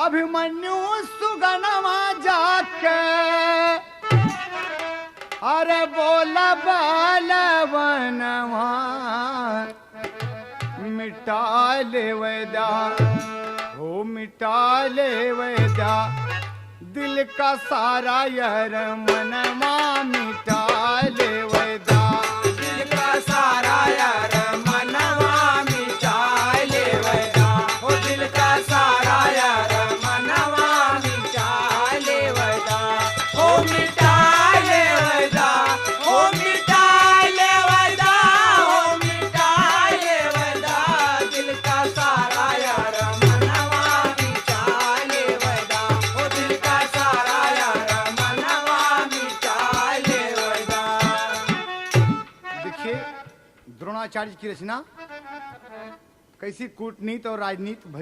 अभिमन्यु सुगनमा जाके अरे बोला बालवनवा मिटा ले वैदा हो मिटा ले वैदा दिल का सारा यार मनवा मिटा ले वैदा दिल का सारा यार मनवा मिटा ले वैदा हो दिल का सारा यार मनवा मिटा ले वैदा हो मिटा ले वैदा हो मिटा ले वैदा हो मिटा ले वैदा दिल का सारा यार मनवा मिटा ले वैदा हो दिल का सारा यार मनवा मिटा ले वैदा। देखिए द्रोणाचार्य की रचना कैसी कूटनीति और राजनीति भरी